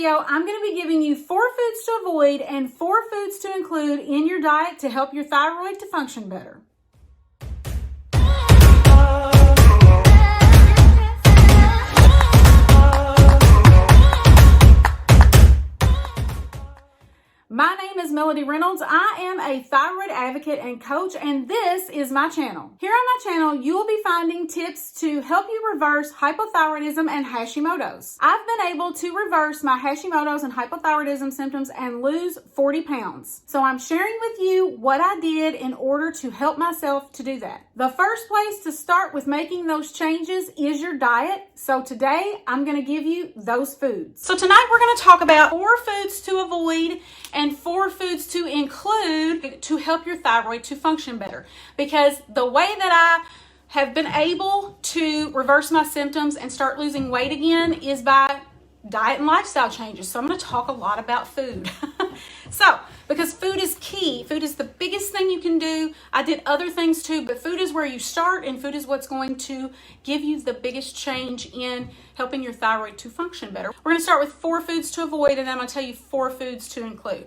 video, I'm going to be giving you 4 foods to avoid and 4 foods to include in your diet to help your thyroid to function better. My name is Melodye Reynolds. I am a thyroid advocate and coach, and this is my channel. Here on my channel, you will be finding tips to help you reverse hypothyroidism and Hashimotos. I've been able to reverse my Hashimotos and hypothyroidism symptoms and lose 40 pounds. So I'm sharing with you what I did in order to help myself to do that. The first place to start with making those changes is your diet. So today, I'm going to give you those foods. So tonight, we're going to talk about 4 foods to avoid and 4 foods to include to help your thyroid to function better. Because the way that I have been able to reverse my symptoms and start losing weight again is by diet and lifestyle changes. So I'm going to talk a lot about food. Because food is key. Food is the biggest thing you can do. I did other things too, but food is where you start, and food is what's going to give you the biggest change in helping your thyroid to function better. We're going to start with 4 foods to avoid, and then I'm going to tell you 4 foods to include.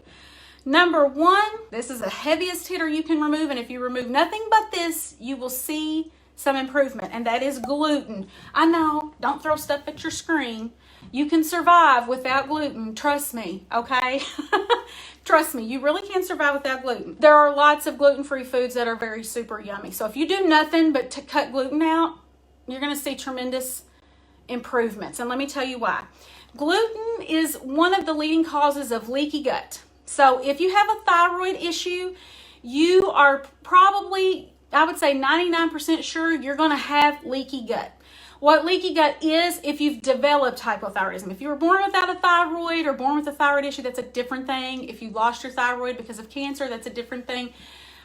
Number 1, this is the heaviest hitter you can remove, and if you remove nothing but this, you will see some improvement, and that is gluten. I know, don't throw stuff at your screen. You can survive without gluten, trust me, okay? Trust me, you really can survive without gluten. There are lots of gluten-free foods that are very super yummy. So if you do nothing but to cut gluten out, you're gonna see tremendous improvements. And let me tell you why. Gluten is one of the leading causes of leaky gut. So if you have a thyroid issue, you are probably, I would say 99% sure you're gonna have leaky gut. What leaky gut is, if you've developed hypothyroidism. If you were born without a thyroid or born with a thyroid issue, that's a different thing. If you lost your thyroid because of cancer, that's a different thing.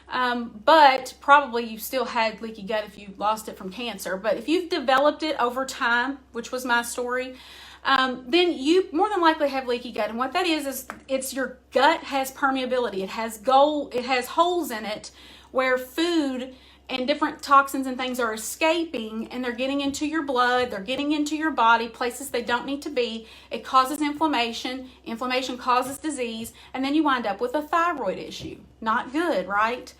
But probably you still had leaky gut if you lost it from cancer. But if you've developed it over time, which was my story, then you more than likely have leaky gut. And what that is it's your gut has permeability. It has holes in it where food and different toxins and things are escaping, and they're getting into your blood, they're getting into your body, places they don't need to be. It causes inflammation. Inflammation causes disease, and then you wind up with a thyroid issue. Not good, right?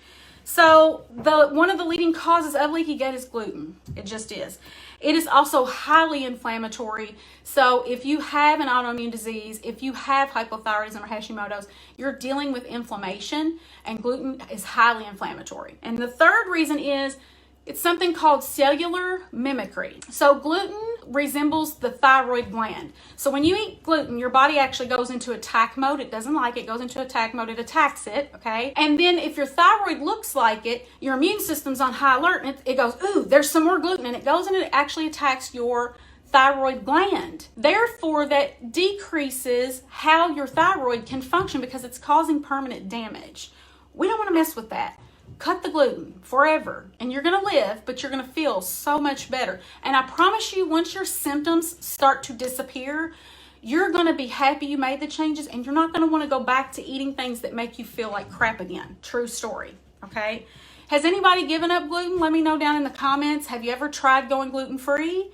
So one of the leading causes of leaky gut is gluten. It just is. It is also highly inflammatory. So if you have an autoimmune disease, if you have hypothyroidism or Hashimoto's, you're dealing with inflammation, and gluten is highly inflammatory. And the third reason is it's something called cellular mimicry. So gluten resembles the thyroid gland. So when you eat gluten, your body actually goes into attack mode. It doesn't like it, goes into attack mode, it attacks it, okay? And then if your thyroid looks like it, your immune system's on high alert, and it goes, ooh, there's some more gluten, and it goes and it actually attacks your thyroid gland. Therefore, that decreases how your thyroid can function because it's causing permanent damage. We don't want to mess with that. Cut the gluten forever, and you're going to live, but you're going to feel so much better. And I promise you, once your symptoms start to disappear, you're going to be happy you made the changes, and you're not going to want to go back to eating things that make you feel like crap again. True story, okay? Has anybody given up gluten? Let me know down in the comments. Have you ever tried going gluten-free?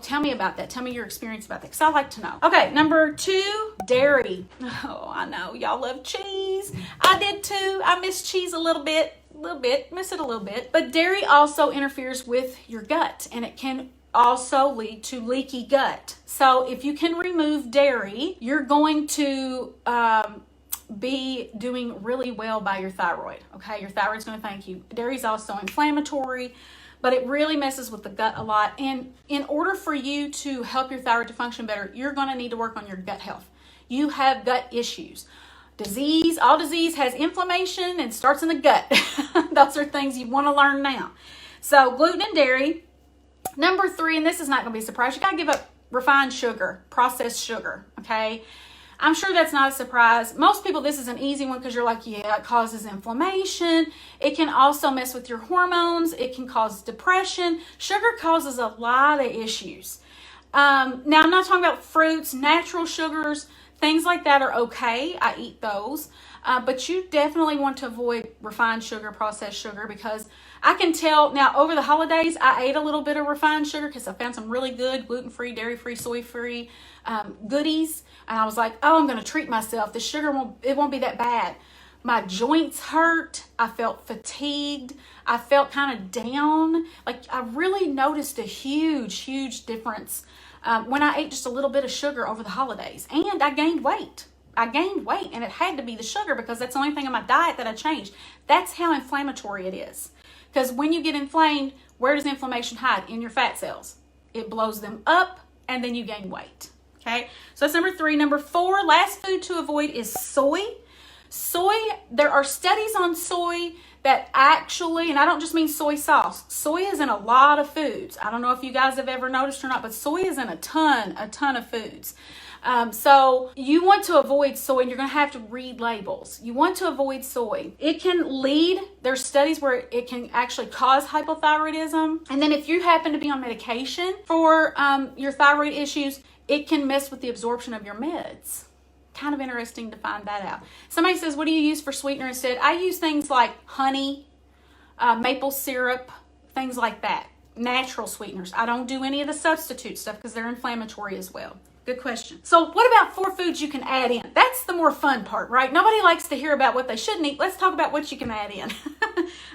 Tell me about that. Tell me your experience about that, because I like to know. Okay, number 2, dairy. Oh, I know, y'all love cheese. I did too. I miss cheese a little bit, miss it a little bit. But dairy also interferes with your gut, and it can also lead to leaky gut. So if you can remove dairy, you're going to be doing really well by your thyroid, okay? Your thyroid's going to thank you. Dairy is also inflammatory, but it really messes with the gut a lot. And in order for you to help your thyroid to function better, you're going to need to work on your gut health. You have gut issues. All disease has inflammation and starts in the gut. Those are things you want to learn now. So gluten and dairy. Number 3, and this is not going to be a surprise, you got to give up refined sugar, processed sugar, okay? I'm sure that's not a surprise. Most people, this is an easy one because you're like, yeah, it causes inflammation. It can also mess with your hormones. It can cause depression. Sugar causes a lot of issues. Now, I'm not talking about fruits, natural sugars, Things like that are okay. I eat those. But you definitely want to avoid refined sugar, processed sugar, because I can tell now over the holidays, I ate a little bit of refined sugar because I found some really good gluten-free, dairy-free, soy-free goodies. And I was like, oh, I'm going to treat myself. The sugar won't be that bad. My joints hurt. I felt fatigued. I felt kind of down. Like I really noticed a huge difference when I ate just a little bit of sugar over the holidays. And I gained weight. And it had to be the sugar because that's the only thing in my diet that I changed. That's how inflammatory it is. Because when you get inflamed, where does inflammation hide? In your fat cells. It blows them up and then you gain weight. Okay, so that's number 3. Number 4, last food to avoid is soy. Soy, there are studies on soy that actually, and I don't just mean soy sauce, soy is in a lot of foods. I don't know if you guys have ever noticed or not, but soy is in a ton of foods. So you want to avoid soy, and you're going to have to read labels. You want to avoid soy. It can lead, there's studies where it can actually cause hypothyroidism. And then if you happen to be on medication for your thyroid issues, it can mess with the absorption of your meds. Kind of interesting to find that out. Somebody says, what do you use for sweetener instead? I use things like honey, maple syrup, things like that. Natural sweeteners. I don't do any of the substitute stuff because they're inflammatory as well. Good question. So what about 4 foods you can add in? That's the more fun part, right? Nobody likes to hear about what they shouldn't eat. Let's talk about what you can add in.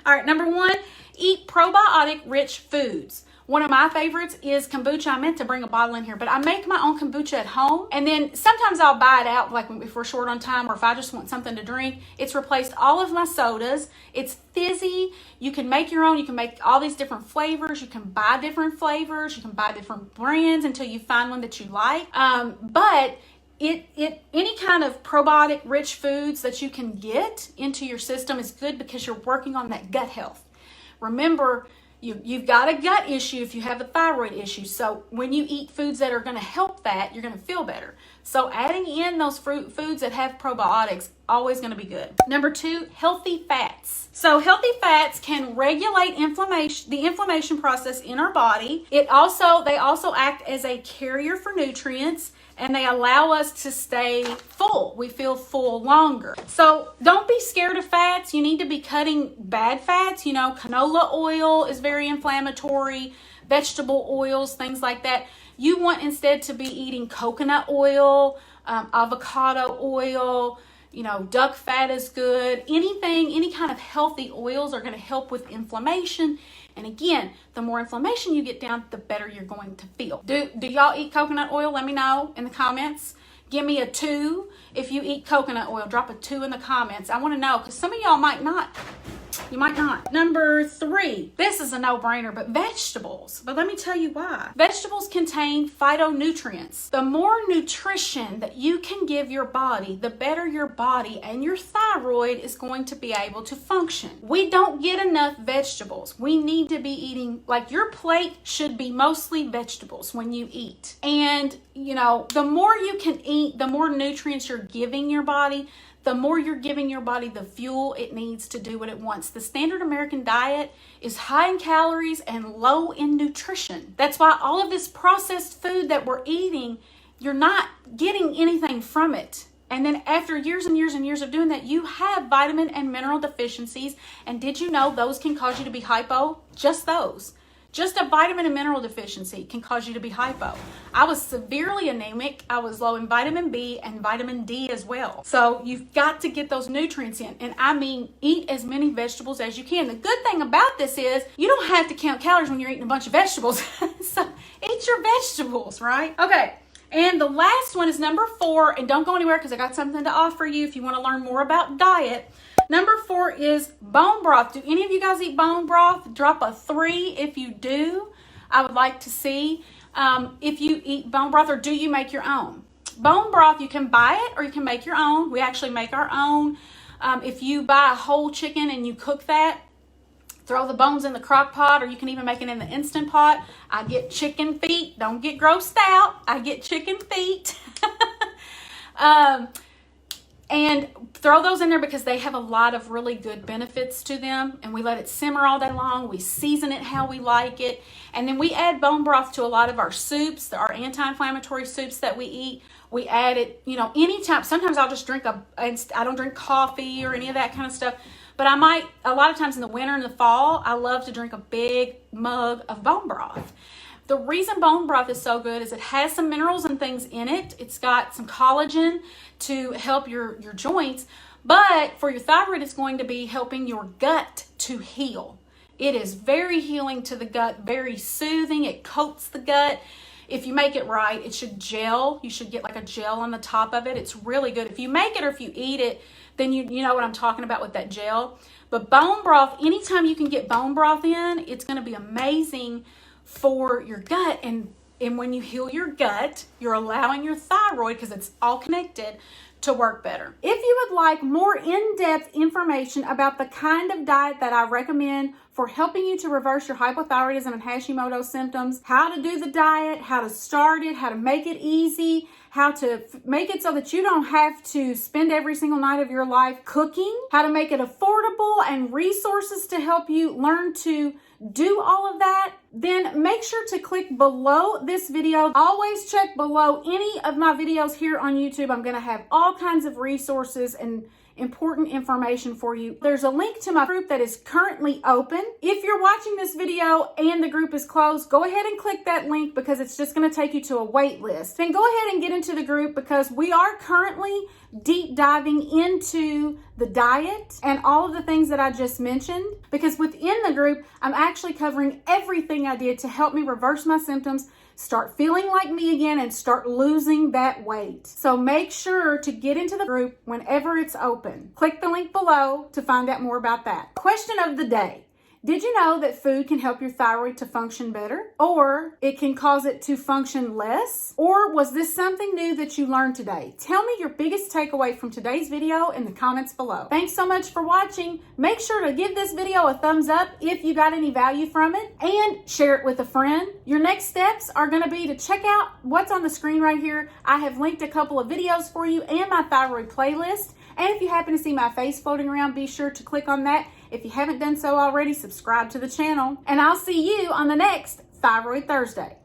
All right, number 1, eat probiotic-rich foods. One of my favorites is kombucha. I meant to bring a bottle in here, but I make my own kombucha at home. And then sometimes I'll buy it out, like if we're short on time or if I just want something to drink. It's replaced all of my sodas. It's fizzy. You can make your own. You can make all these different flavors. You can buy different flavors. You can buy different brands until you find one that you like. But any kind of probiotic rich foods that you can get into your system is good because you're working on that gut health. Remember, you've got a gut issue if you have a thyroid issue. So when you eat foods that are going to help that, you're going to feel better. So adding in those foods that have probiotics, always going to be good. Number 2, healthy fats. So healthy fats can regulate the inflammation process in our body. They also act as a carrier for nutrients, and they allow us to stay full. We feel full longer. So don't be scared of fats. You need to be cutting bad fats. You know, canola oil is very inflammatory, vegetable oils, things like that. You want instead to be eating coconut oil, avocado oil, you know, duck fat is good. Any kind of healthy oils are going to help with inflammation. And again, the more inflammation you get down, the better you're going to feel. Do y'all eat coconut oil? Let me know in the comments. Give me a 2 if you eat coconut oil. Drop a 2 in the comments. I want to know because some of y'all might not. You might not. Number 3, this is a no-brainer, but vegetables. But let me tell you why. Vegetables contain phytonutrients. The more nutrition that you can give your body, the better your body and your thyroid is going to be able to function. We don't get enough vegetables. We need to be eating, like your plate should be mostly vegetables when you eat. And, you know, the more you can eat, the more nutrients you're giving your body, the more you're giving your body the fuel it needs to do what it wants. The standard American diet is high in calories and low in nutrition. That's why all of this processed food that we're eating, you're not getting anything from it. And then after years and years and years of doing that, you have vitamin and mineral deficiencies. And did you know those can cause you to be hypo? Just those. Just a vitamin and mineral deficiency can cause you to be hypo. I was severely anemic. I was low in vitamin B and vitamin D as well. So you've got to get those nutrients in. And I mean, eat as many vegetables as you can. The good thing about this is you don't have to count calories when you're eating a bunch of vegetables. So eat your vegetables, right? Okay. And the last one is number 4. And don't go anywhere because I got something to offer you if you want to learn more about diet. Number 4 is bone broth. Do any of you guys eat bone broth? Drop a 3 if you do. I would like to see if you eat bone broth, or do you make your own? Bone broth, you can buy it or you can make your own. We actually make our own. If you buy a whole chicken and you cook that, throw the bones in the crock pot, or you can even make it in the Instant Pot. I get chicken feet. Don't get grossed out. I get chicken feet. And throw those in there because they have a lot of really good benefits to them. And we let it simmer all day long. We season it how we like it. And then we add bone broth to a lot of our soups, our anti-inflammatory soups that we eat. We add it, you know, anytime. Sometimes I'll just drink I don't drink coffee or any of that kind of stuff. But I might, a lot of times in the winter and the fall, I love to drink a big mug of bone broth. The reason bone broth is so good is it has some minerals and things in it. It's got some collagen to help your joints. But for your thyroid, it's going to be helping your gut to heal. It is very healing to the gut, very soothing. It coats the gut. If you make it right, it should gel. You should get like a gel on the top of it. It's really good. If you make it or if you eat it, then you know what I'm talking about with that gel. But bone broth, anytime you can get bone broth in, it's going to be amazing for your gut. And when you heal your gut, you're allowing your thyroid, because it's all connected, to work better. If you would like more in-depth information about the kind of diet that I recommend for helping you to reverse your hypothyroidism and Hashimoto's symptoms, how to do the diet, how to start it, how to make it easy, how to make it so that you don't have to spend every single night of your life cooking, how to make it affordable, and resources to help you learn to do all of that, then make sure to click below this video. Always check below any of my videos here on YouTube. I'm going to have all kinds of resources and important information for you. There's a link to my group that is currently open. If you're watching this video and the group is closed, go ahead and click that link because it's just going to take you to a wait list. Then go ahead and get into the group because we are currently deep diving into the diet and all of the things that I just mentioned, because within the group, I'm actually covering everything I did to help me reverse my symptoms, start feeling like me again, and start losing that weight. So make sure to get into the group whenever it's open. Click the link below to find out more about that. Question of the day. Did you know that food can help your thyroid to function better? Or it can cause it to function less? Or was this something new that you learned today? Tell me your biggest takeaway from today's video in the comments below. Thanks so much for watching. Make sure to give this video a thumbs up if you got any value from it, and share it with a friend. Your next steps are going to be to check out what's on the screen right here. I have linked a couple of videos for you and my thyroid playlist. And if you happen to see my face floating around, be sure to click on that. If you haven't done so already, subscribe to the channel. And I'll see you on the next Thyroid Thursday.